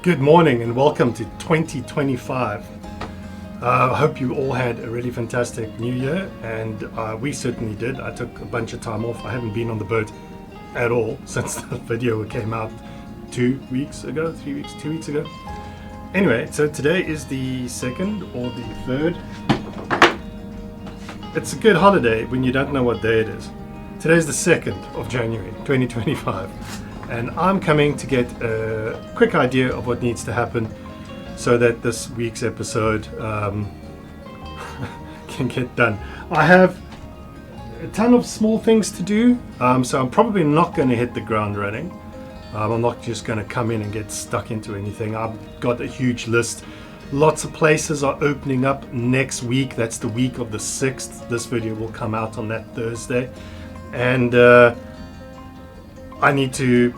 Good morning and welcome to 2025. I hope you all had a really fantastic new year, and we certainly did. I took a bunch of time off. I haven't been on the boat at all since the video came out 2 weeks ago. Anyway, so today is the 2nd or the 3rd. It's a good holiday when you don't know what day it is. Today's the 2nd of January 2025. And I'm coming to get a quick idea of what needs to happen so that this week's episode can get done. I have a ton of small things to do, so I'm probably not going to hit the ground running. I'm not just going to come in and get stuck into anything. I've got a huge list. Lots of places are opening up next week. That's the week of the 6th. This video will come out on that Thursday. And I need to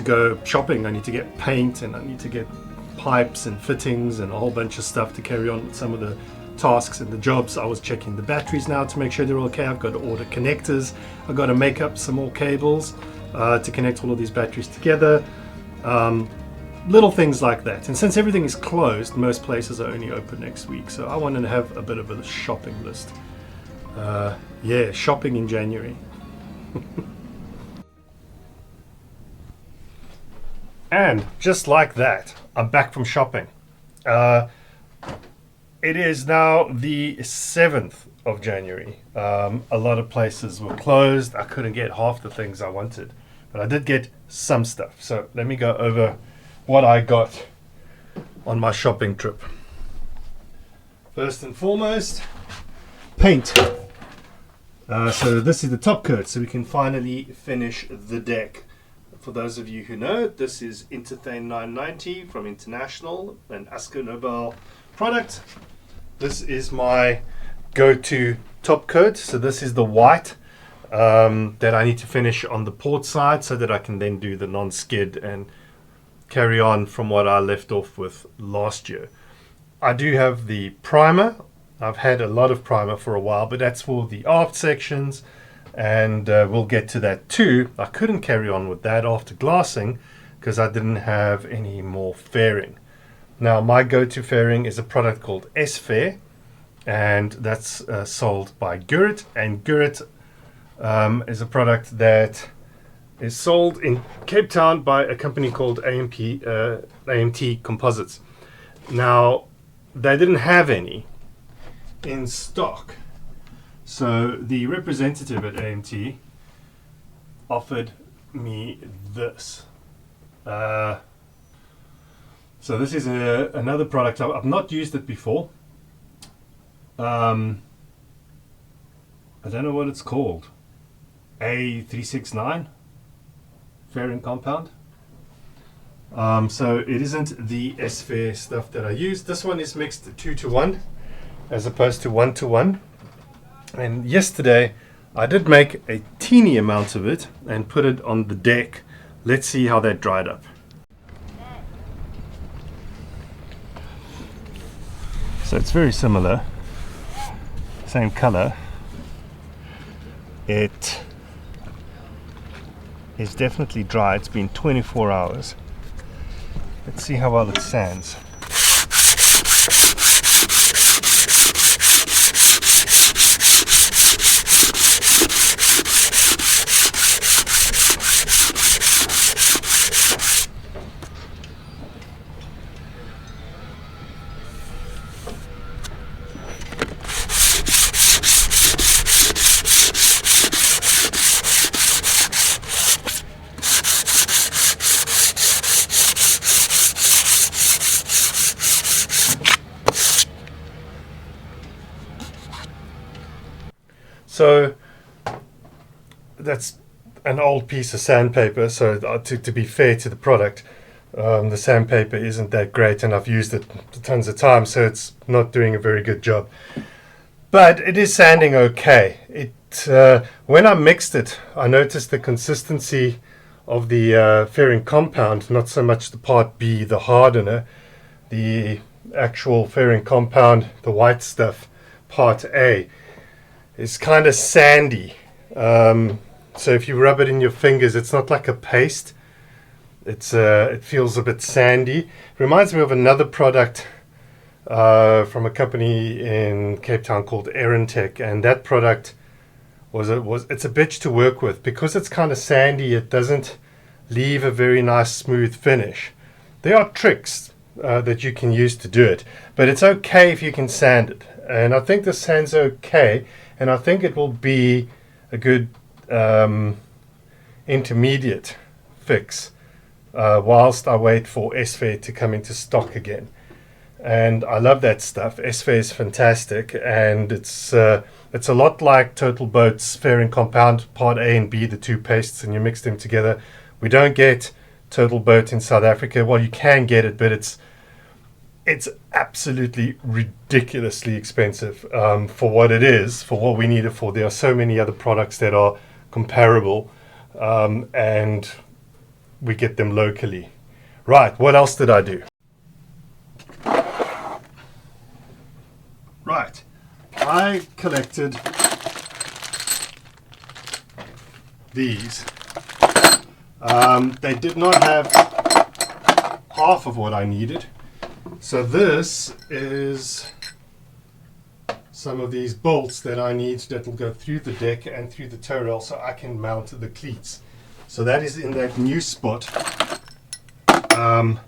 go shopping. I need to get paint, and I need to get pipes and fittings and a whole bunch of stuff to carry on with some of the tasks and the jobs. I was checking the batteries now to make sure they're okay. I've got to order connectors. I've got to make up some more cables to connect all of these batteries together. Little things like that. And since everything is closed, most places are only open next week. So I wanted to have a bit of a shopping list. Shopping in January. And just like that, I'm back from shopping. It is now the 7th of January. A lot of places were closed. I couldn't get half the things I wanted, but I did get some stuff. So let me go over what I got on my shopping trip. First and foremost, paint. So this is the top coat, so we can finally finish the deck. For those of you who know, this is Interthane 990 from International, an Oscar Nobel product. This is my go-to top coat. So this is the white that I need to finish on the port side so that I can then do the non-skid and carry on from what I left off with last year. I do have the primer. I've had a lot of primer for a while, but that's for the aft sections. And we'll get to that too. I couldn't carry on with that after glassing because I didn't have any more fairing. Now my go-to fairing is a product called S03E01, and that's sold by Gurit. And Gurit is a product that is sold in Cape Town by a company called AMT Composites. Now they didn't have any in stock. So the representative at AMT offered me this. So this is another product. I've not used it before. I don't know what it's called. A369 fairing compound. So it isn't the S03E01 stuff that I use. This one is mixed 2-to-1 as opposed to 1-to-1. And yesterday I did make a teeny amount of it and put it on the deck. Let's see how that dried up. So it's very similar, same color. It is definitely dry. It's been 24 hours. Let's see how well it sands. So that's an old piece of sandpaper. So to be fair to the product, the sandpaper isn't that great, and I've used it tons of times, so it's not doing a very good job. But it is sanding okay. When I mixed it, I noticed the consistency of the fairing compound, not so much the part B, the hardener, the actual fairing compound, the white stuff, part A. It's kind of sandy. So if you rub it in your fingers, it's not like a paste. It feels a bit sandy. Reminds me of another product from a company in Cape Town called Tech, and that product it's a bitch to work with because it's kind of sandy. It doesn't leave a very nice smooth finish. There are tricks that you can use to do it, but it's okay if you can sand it. And I think the sand's okay, and I think it will be a good intermediate fix whilst I wait for S03E01 to come into stock again. And I love that stuff. S03E01 is fantastic, and it's a lot like Total Boat's Fairing Compound, Part A and B, the two pastes, and you mix them together. We don't get Total Boat in South Africa. Well, you can get it, but it's absolutely ridiculously expensive for what it is, for what we need it for. There are so many other products that are comparable, and we get them locally. Right, what else did I do? Right, I collected these. They did not have half of what I needed. So this is some of these bolts that I need that will go through the deck and through the tow rail so I can mount the cleats. So that is in that new spot on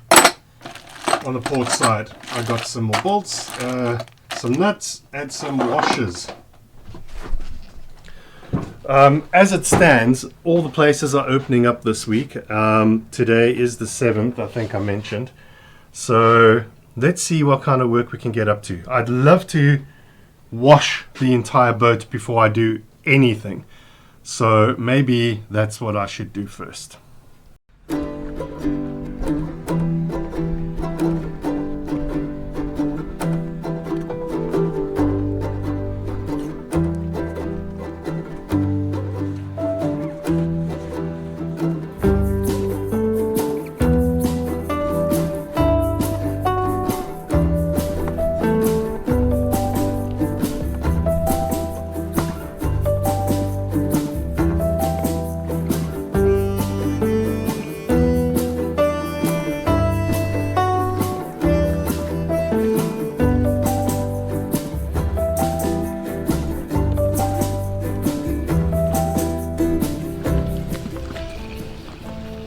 the port side. I got some more bolts, some nuts and some washers. As it stands, all the places are opening up this week. Today is the 7th, I think I mentioned. So let's see what kind of work we can get up to. I'd love to wash the entire boat before I do anything. So maybe that's what I should do first.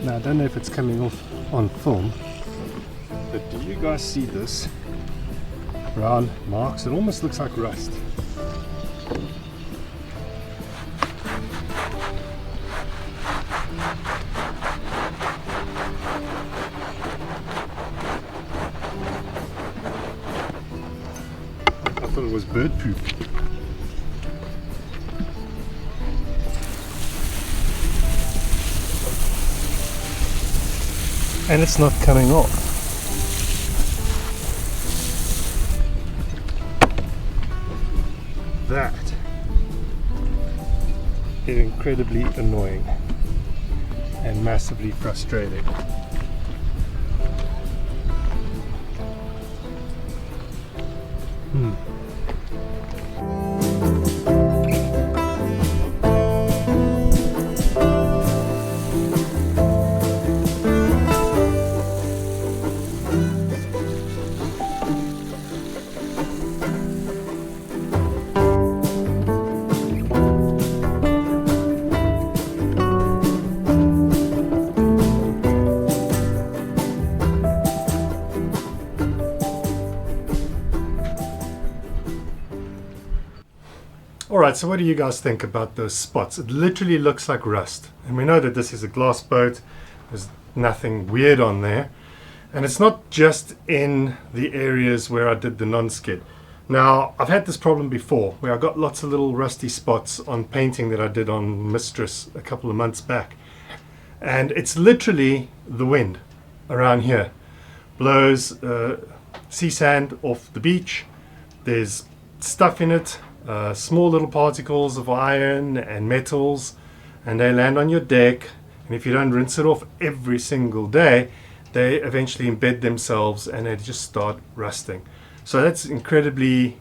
Now I don't know if it's coming off on film, but do you guys see this brown marks? It almost looks like rust. I thought it was bird poop. And it's not coming off. That is incredibly annoying and massively frustrating. Alright, so what do you guys think about those spots? It literally looks like rust. And we know that this is a glass boat. There's nothing weird on there. And it's not just in the areas where I did the non-skid. Now, I've had this problem before, where I got lots of little rusty spots on painting that I did on Mistress a couple of months back. And it's literally the wind around here. Blows sea sand off the beach. There's stuff in it. Small little particles of iron and metals, and they land on your deck, and if you don't rinse it off every single day, they eventually embed themselves and they just start rusting. So that's incredibly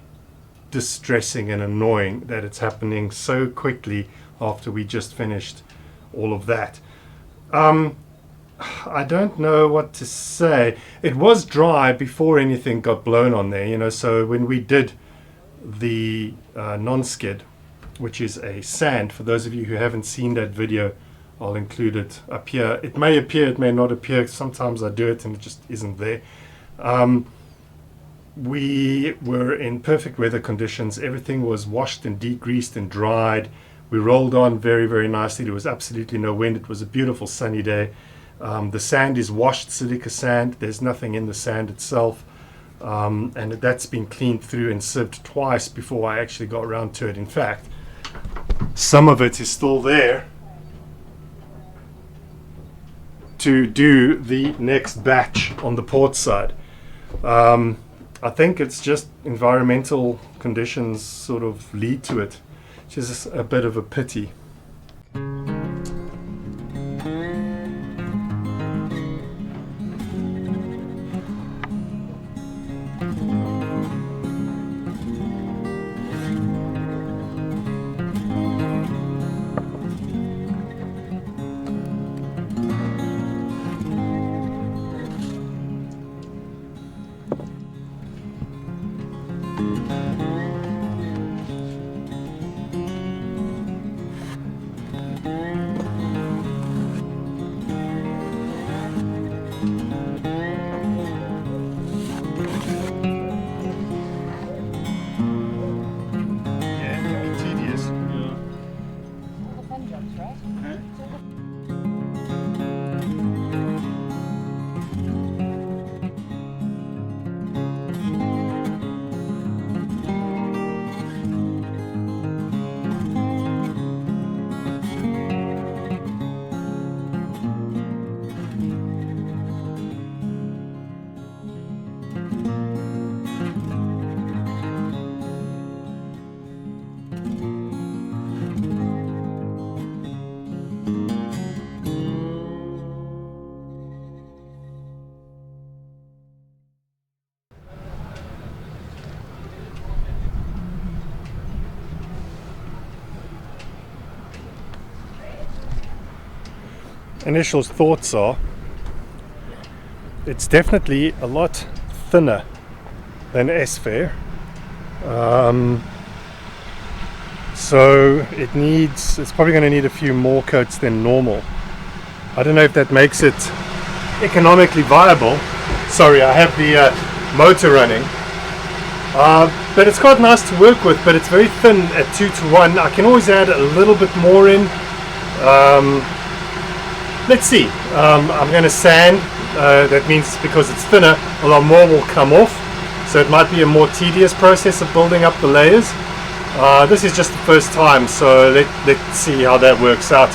distressing and annoying that it's happening so quickly after we just finished all of that. I don't know what to say. It was dry before anything got blown on there, you know, so when we did the non-skid, which is a sand, for those of you who haven't seen that video, I'll include it up here. It may appear, it may not appear. Sometimes I do it and it just isn't there. We were in perfect weather conditions. Everything was washed and degreased and dried. We rolled on very, very nicely. There was absolutely no wind. It was a beautiful sunny day. The sand is washed silica sand. There's nothing in the sand itself. And that's been cleaned through and sieved twice before I actually got around to it. In fact, some of it is still there to do the next batch on the port side. I think it's just environmental conditions sort of lead to it, which is a bit of a pity. Initial thoughts are, it's definitely a lot thinner than S03E01. So it's probably going to need a few more coats than normal. I don't know if that makes it economically viable. Sorry, I have the motor running. But it's quite nice to work with, but it's very thin at 2:1. I can always add a little bit more in. Let's see. I'm going to sand. That means because it's thinner, a lot more will come off. So it might be a more tedious process of building up the layers. This is just the first time, so let's see how that works out.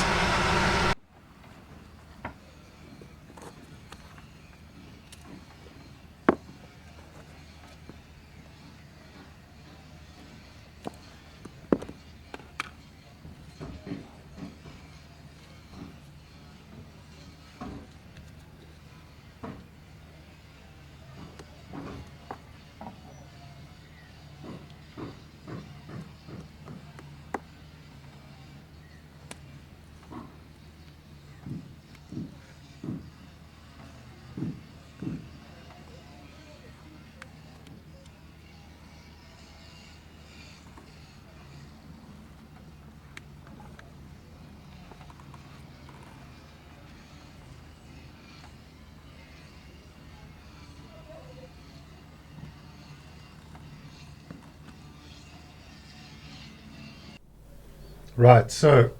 Right, so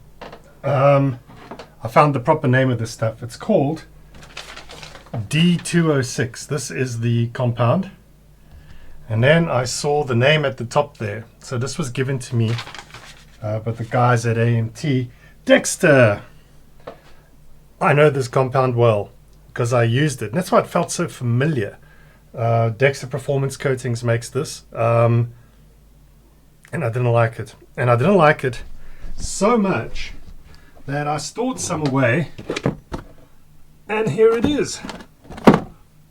I found the proper name of this stuff. It's called D206. This is the compound. And then I saw the name at the top there. So this was given to me by the guys at AMT. Dexter! I know this compound well because I used it. And that's why it felt so familiar. Dexter Performance Coatings makes this. And I didn't like it. And I didn't like it so much that I stored some away, and here it is.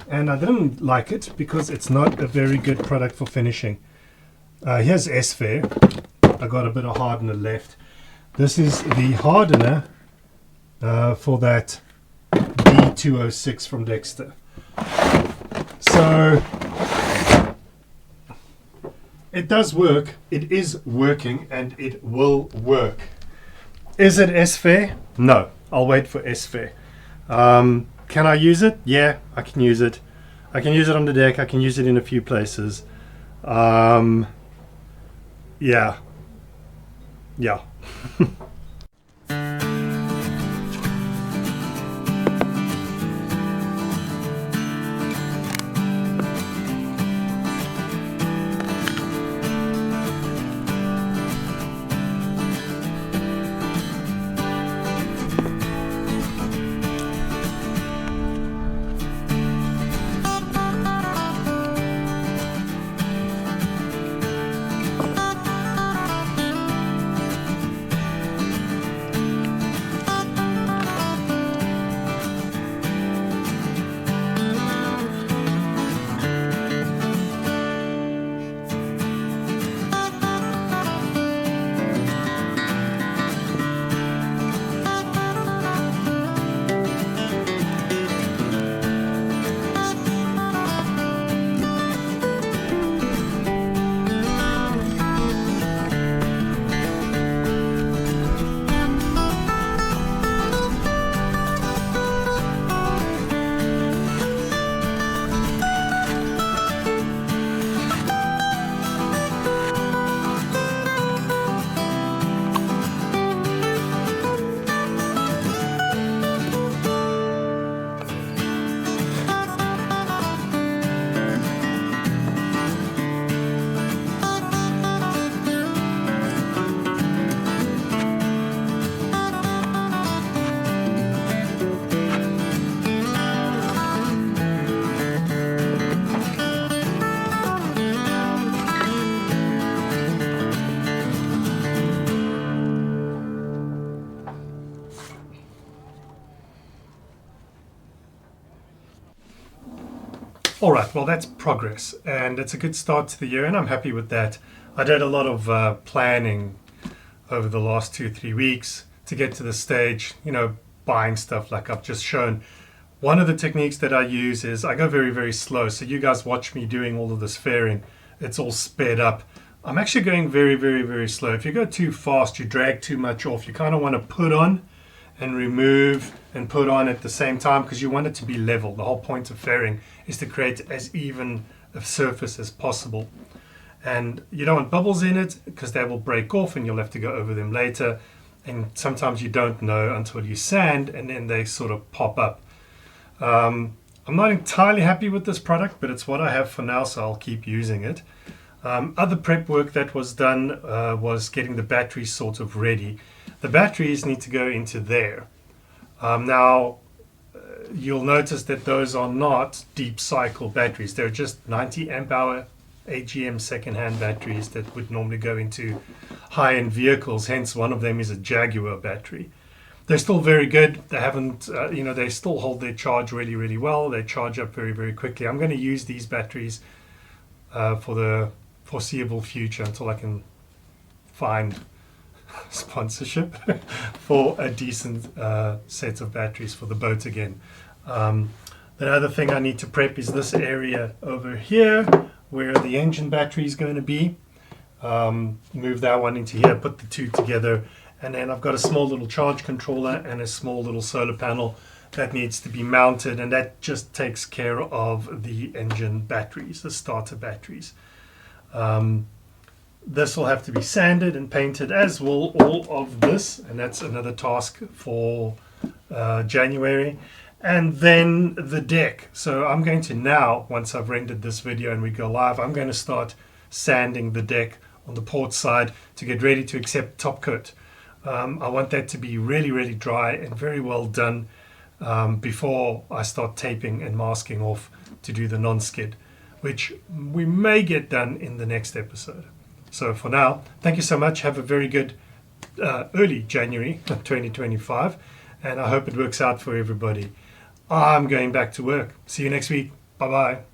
And I didn't like it because it's not a very good product for finishing. Here's S03E01. I got a bit of hardener left. This is the hardener for that S03E01 from Dexter. So it does work, it is working, and it will work. Is it S-Fair? No, I'll wait for S-Fair. Can I use it? Yeah, I can use it. I can use it on the deck, I can use it in a few places. Yeah. All right, well, that's progress, and it's a good start to the year, and I'm happy with that. I did a lot of planning over the last 2-3 weeks to get to the stage, buying stuff like I've just shown. One of the techniques that I use is I go very, very slow. So you guys watch me doing all of this fairing. It's all sped up. I'm actually going very, very, very slow. If you go too fast, you drag too much off. You kind of want to put on and remove and put on at the same time because you want it to be level. The whole point of fairing is to create as even a surface as possible. And you don't want bubbles in it because they will break off and you'll have to go over them later. And sometimes you don't know until you sand and then they sort of pop up. I'm not entirely happy with this product, but it's what I have for now, so I'll keep using it. Other prep work that was done was getting the batteries sort of ready. The batteries need to go into there. Now, you'll notice that those are not deep cycle batteries. They're just 90 amp hour AGM second-hand batteries that would normally go into high-end vehicles. Hence, one of them is a Jaguar battery. They're still very good. They haven't, they still hold their charge really, really well. They charge up very, very quickly. I'm going to use these batteries for the foreseeable future until I can find sponsorship for a decent set of batteries for the boat again. The other thing I need to prep is this area over here where the engine battery is going to be. Move that one into here, put the two together, and then I've got a small little charge controller and a small little solar panel that needs to be mounted, and that just takes care of the engine batteries, the starter batteries. This will have to be sanded and painted, as will all of this, and that's another task for January. And then the deck. So I'm going to now, once I've rendered this video and we go live, I'm going to start sanding the deck on the port side to get ready to accept top coat. I want that to be really, really dry and very well done before I start taping and masking off to do the non-skid, which we may get done in the next episode. So for now, thank you so much. Have a very good early January 2025, and I hope it works out for everybody. I'm going back to work. See you next week. Bye-bye.